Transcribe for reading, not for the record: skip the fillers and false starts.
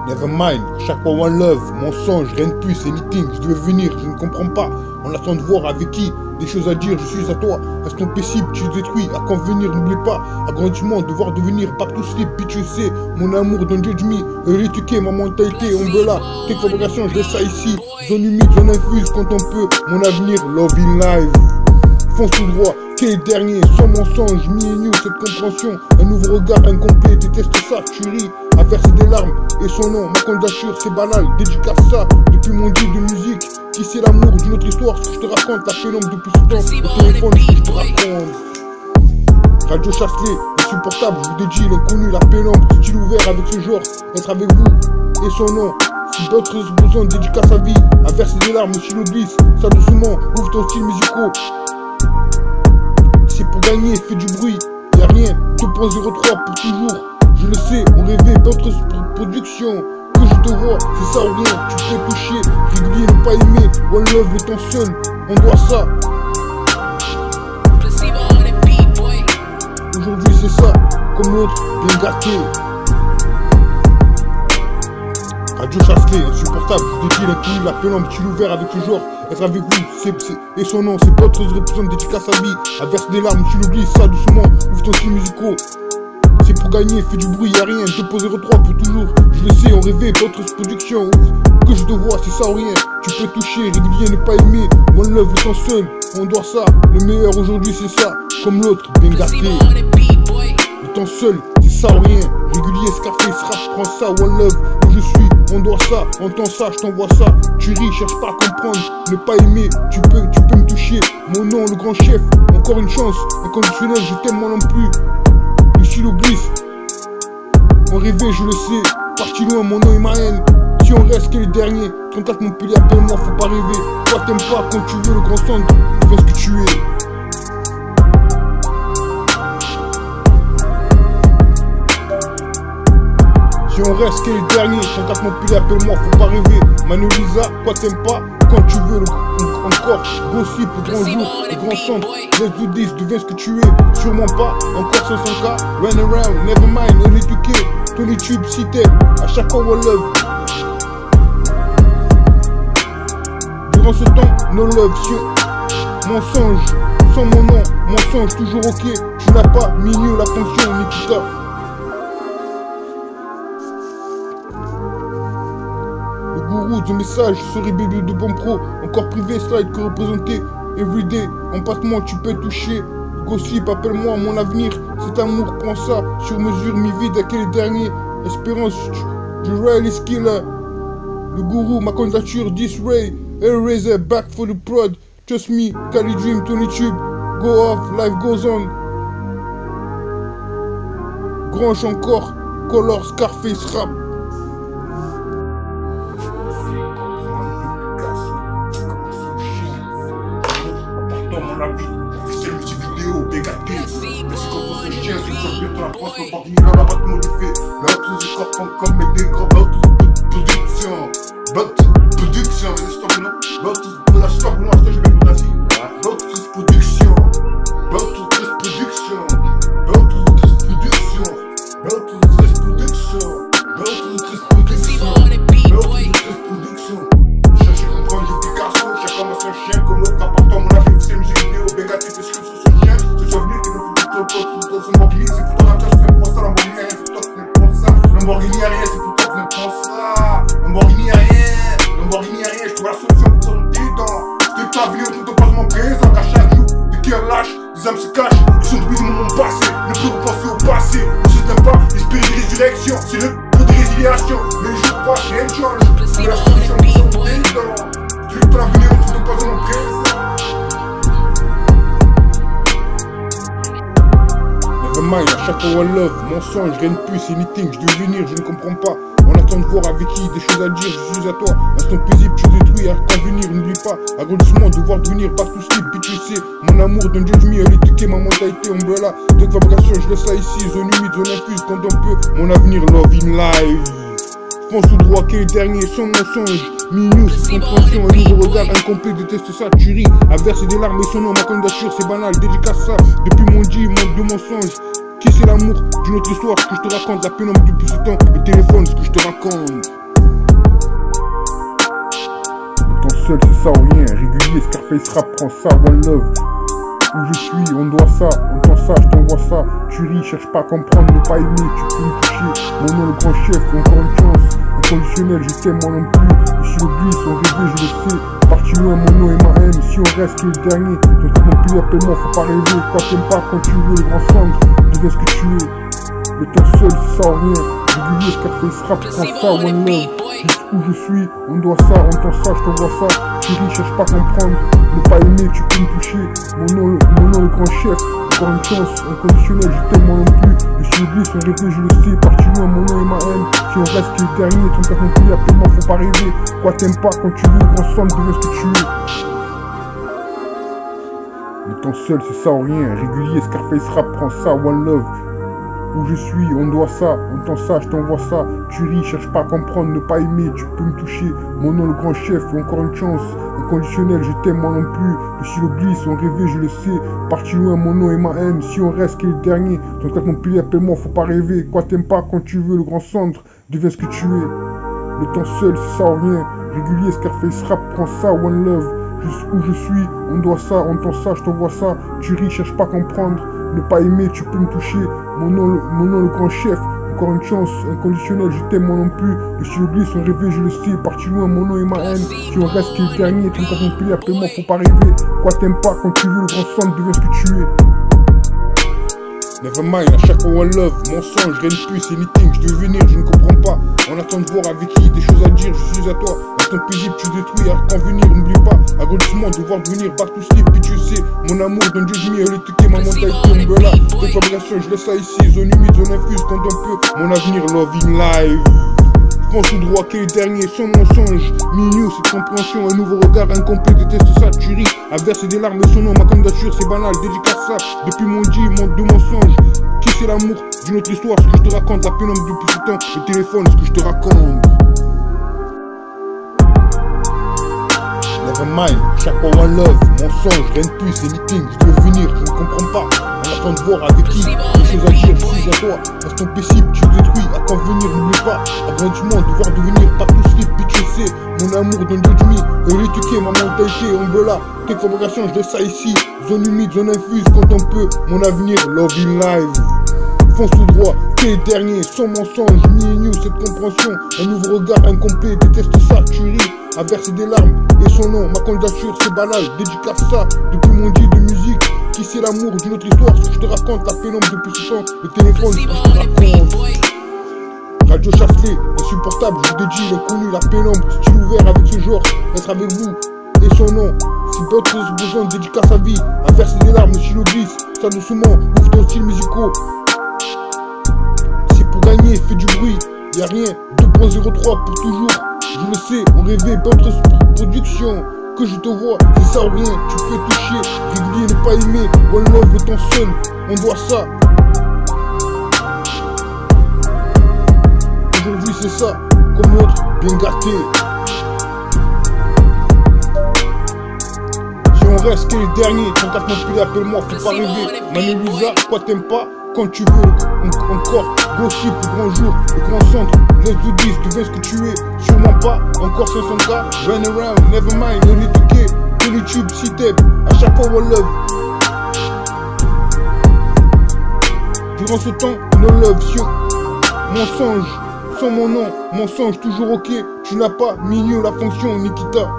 Nevermind, chaque fois one love, mensonge, rien de plus, anything, je devais venir, je ne comprends pas. On attend de voir avec qui, des choses à dire, je suis à toi. Restons paisibles, tu détruis, à quand venir, n'oublie pas. Agrandissement, devoir devenir, back to sleep, bitch you sais. Mon amour, don't judge me, rééduquer ma mentalité, on veut là. Tes fabrications, je laisse ça ici. Zone humide, zone infuse, quand on peut. Mon avenir, love in live. Fonce tout droit, quel est le dernier, sans mensonge, me and you, cette compréhension, un nouveau regard incomplet, déteste ça, tu ris, à verser des larmes, et son nom, ma candidature, c'est banal, dédicace ça, depuis mon dieu de musique, qui c'est l'amour d'une autre histoire, ce que je te raconte, la pénombre depuis ce temps, le téléphone, ce que je te raconte. Radio Chasselet, insupportable, je vous dédie l'inconnu, la pénombre, style ouvert avec ce genre, être avec vous, et son nom. Si d'autres ont besoin de dédicace à vie, à verser des larmes, si l'oublie, ça doucement, ouvre ton style musical. C'est pour gagner, fais du bruit, y'a rien, 2.03 pour toujours. Je le sais, on rêvait d'autres productions. Que je te vois, c'est ça ou rien, tu peux toucher, régulier, ne pas aimer, one love, le temps seul, on doit ça. Aujourd'hui c'est ça, comme l'autre, bien gâté. Radio Chasselet, insupportable, je dédie l'inconnu, la pénombre, tu l'ouvert avec ce genre, être avec vous, et son nom, c'est pas autre représente dédicace à vie, à verser des larmes, tu l'oublies, ça doucement, ouvre ton style musical. C'est pour gagner, fais du bruit, y'a rien, 2.03 pour toujours, je le sais, on rêvait, d'autres productions, que je te vois, c'est ça ou rien, tu peux toucher, régulier, ne pas aimer, one love, le temps seul, on doit ça, le meilleur aujourd'hui c'est ça, comme l'autre, bien gâté, le temps seul, c'est ça ou rien, régulier, Scarface, rap, prends ça, one love, où je suis, on doit ça, entends ça, je t'envoie ça, tu ris, cherche pas à comprendre, ne pas aimer, tu peux me toucher, mon nom, le grand chef, encore une chance, inconditionnel, je t'aime moi non plus, le stylo glisse, on rêvait, je le sais, parti loin, mon nom est ma haine, si on reste que les derniers, 34 Montpellier, appelle-moi, faut pas rêver, toi t'aimes pas quand tu veux le grand centre, tu fais ce que tu es. Si on reste que les derniers, 34 Montpellier, appelle-moi, faut pas rêver. Manolisa, quoi t'aimes pas, quand tu veux, encore, gossip, le grand jour, le grand centre, let's do this, deviens ce que tu es, sûrement pas, encore 500K, run around, never mind, rééduqué, tous les tubes, si t'aimes, à chaque fois one love. Durant ce temps, no love, si mensonge, sans mon nom, mensonge, toujours ok, tu n'as pas, mignon, la fonction, Nikita. Gourou de message, souris bébé de bon pro, encore privé, slide que représenté, everyday, en passement tu peux toucher, gossip, appelle-moi mon avenir, cet amour prend ça, sur mesure, mi-vide à quel dernier, espérance, du realist killer, le gourou, ma candidature, this ray, Hellraiser, back for the prod, trust me, Cali Dream, Tony Tube, go off, life goes on, Grange encore, Color, Scarface, rap. Mon avis, officiel musique vidéo, BKT. Mais c'est comme ce chien, c'est ça, bientôt la France, on va venir à la boîte modifiée. Mais autres écorpants comme des grands production. Production, mais stop non. L'autre de la stop, non, je vais vous dire. L'autre production. L'autre production. L'autre production. L'autre production. L'autre production. Cherchez à comprendre l'efficace, chacun a son chien comme l'autre apportant mon avis. C'est musique vidéo, BKT, parce que sur ce chien, c'est souvenir que le public te pose dans son Lamborghini, c'est pour ton attache, c'est pour ça, Lamborghini, rien, c'est pour toi que tu penses ça. Lamborghini a rien, c'est pour toi que tu penses ça. Lamborghini a rien, Lamborghini a rien, je trouve la solution pour ton dedans. Je t'ai pas vu, on te passe mon présent, qu'à chaque jour, des cœurs lâchent, des âmes se cachent, ils sont depuis mon monde passé, ne plus repenser au passé. Le système pas, esprit de résurrection, c'est le coup de résiliation, mais les jours passent, rien ne change. C'est la solution pour ton dedans. Tu veux pas l'avenir, on te passe mon présent. Nevermind, à chaque fois one love, mensonge, rien de plus, anything, je devais venir, je ne comprends pas. On attend de voir avec qui, des choses à dire, je suis à toi. Instant paisible, tu détruis, à quand venir, n'oublie pas. Agrandissement, devoir devenir, back to sleep, bitch you sais. Mon amour, don't judge me, éduquer ma mentalité, umbrella. D'autres fabrications, je laisse ça ici, zone humide, zone infuse, quand on peut. Mon avenir, love in live. Pense tout droit, quel est le dernier, sans mensonge. Minus, compréhension, un nouveau regard incomplet, déteste ça, tu ris. À verser des larmes et son nom, ma candidature, c'est banal, dédicace ça. Depuis mon dit, manque de mensonges. Qui c'est l'amour d'une autre histoire, ce que je te raconte, la pénombre depuis ce temps, le téléphone, ce que je te raconte. Étant seul, c'est ça ou rien, régulier, Scarface rap, prends ça, one love. Où je suis, on doit ça, on entend ça, je t'envoie ça. Tu ris, cherche pas à comprendre, ne pas aimer, tu peux me toucher. Mon nom, le grand chef, encore une chance. Inconditionnel, je t'aime, moi non plus. Je suis le glisse, on rêvait, je le sais. Parti loin, mon nom et ma haine. Si on reste le dernier, donc non plus, appelle-moi, faut pas rêver. Quoi t'aimes pas quand tu veux, le grand centre, deviens ce que tu es. Le temps seul, c'est ça ou rien. Régulier, Scarface rap, prends ça, one love. Jusqu'où je suis, on doit ça, on entend ça, je t'envoie ça. Tu ris, cherche pas à comprendre, ne pas aimer, tu peux me toucher. Mon nom, le grand chef, encore une chance, inconditionnel, je t'aime, moi non plus. Je suis le glisse, on rêvait, je le sais. Parti loin, mon nom et ma haine. Si on reste le dernier, ton cas non plus, appelle-moi, faut pas rêver. Quoi t'aimes pas quand tu veux, le grand centre, deviens ce que tu es. Le temps seul, c'est ça ou rien. Régulier, Scarface rap, prends ça, one love. Où je suis, on doit ça, on entend ça, je t'envoie ça. Tu ris, cherche pas à comprendre, ne pas aimer, tu peux me toucher. Mon nom, le grand chef, encore une chance. Inconditionnel, je t'aime, moi non plus. Je suis le glisse, on rêvait, je le sais. Parti loin, mon nom et ma haine. Si on reste, qui est le dernier. Ton cas non plus, appelle-moi, faut pas rêver. Quoi t'aimes pas quand tu veux, le grand centre, deviens ce que tu es. Le temps seul, c'est ça ou rien. Régulier, Scarface rap, prends ça, one love. Où je suis, on doit ça, on entend ça, je t'envoie ça. Tu ris, cherche pas à comprendre, ne pas aimer, tu peux me toucher. Mon nom, le grand chef, encore une chance, inconditionnel, je t'aime, moi non plus. Je suis le glisse, on rêvait, je le sais. Parti loin, mon nom et ma haine. Si on reste, qui est le dernier, ton cas non plus, appelle-moi, faut pas rêver. Quoi t'aimes pas quand tu veux, le grand centre, deviens ce que tu es. Nevermind, à chaque fois one love, mensonge, rien de plus, c'est anything, je devais venir, je ne comprends pas. On attend de voir avec qui, des choses à dire, je suis à toi. Instant paisible, tu détruis, à quand venir, n'oublie pas. Agrandissement, devoir devenir back to sleep, puis tu sais, mon amour, don't judge me, elle est tuquée, ma mentalité, umbrella. De fabrication, je laisse ça ici, zone humide, zone infuse, quand on peut. Mon avenir, love in live. Pense tout droit, quel est le dernier, sans mensonge. Mignou, cette compréhension, un nouveau regard incomplet, déteste ça, tu ris. À verser des larmes, son nom, ma candidature, c'est banal, dédicace ça. Depuis mon dit, manque de mensonges. Qui c'est l'amour d'une autre histoire, ce que je te raconte, la pénombre depuis ce temps, le téléphone, ce que je te raconte. Nevermind, chaque fois one love, mensonge, rien de plus, c'est meeting, je veux venir, je ne comprends pas. On attend de voir avec qui, des choses à dire, je suis à toi. Instant paisible, tu détruis, à quand venir, n'oublie pas. Agrandissement, devoir devenir pas tout slip, bitch, je sais. Mon amour, don't judge me, elle est tuquée, ma mentalité, umbrella. Tes fabrications, je laisse ça ici. Zone humide, zone infuse, quand on peut. Mon avenir, love in live. Fonce tout droit, t'es le dernier, sans mensonge, me cette compréhension, un nouveau regard incomplet, déteste ça, tu ris, à verser des larmes, et son nom, ma candidature, c'est banal, dédicace ça, depuis mon dit de musique, qui c'est l'amour d'une autre histoire, ce que je te raconte, la pénombre depuis ce temps, le téléphone, ce que je te raconte. Radio Chasselet, insupportable, je vous dédie, l'inconnu, la pénombre, style ouvert avec ce genre, être avec vous, et son nom, si d'autres besoin de dédicace à vie, à verser des larmes, si le glisse, ça doucement, ouvre ton style musical. Gagner, fais du bruit, y'a rien, 2.03 pour toujours, je le sais, on rêvait, d'autres productions, que je te vois, c'est ça ou rien, tu peux toucher, régulier, ne pas aimer, one love, le temps seul, on doit ça. Aujourd'hui c'est ça, comme l'autre, bien gâté. Si on reste qu'est le dernier, ton cas non plus, appelle-moi, faut pas rêver, Manu Luisa, quoi t'aimes pas? Quand tu veux, encore, gossip, le grand jour, le grand centre, let's do this, deviens ce que tu es, sûrement pas, encore 500K, run around, nevermind, on est toqué, de YouTube, si t'aimes, à chaque fois one love. Durant ce temps, no love, si on, mensonge, sans mon nom, mensonge, toujours ok, tu n'as pas, milieu, la fonction, Nikita.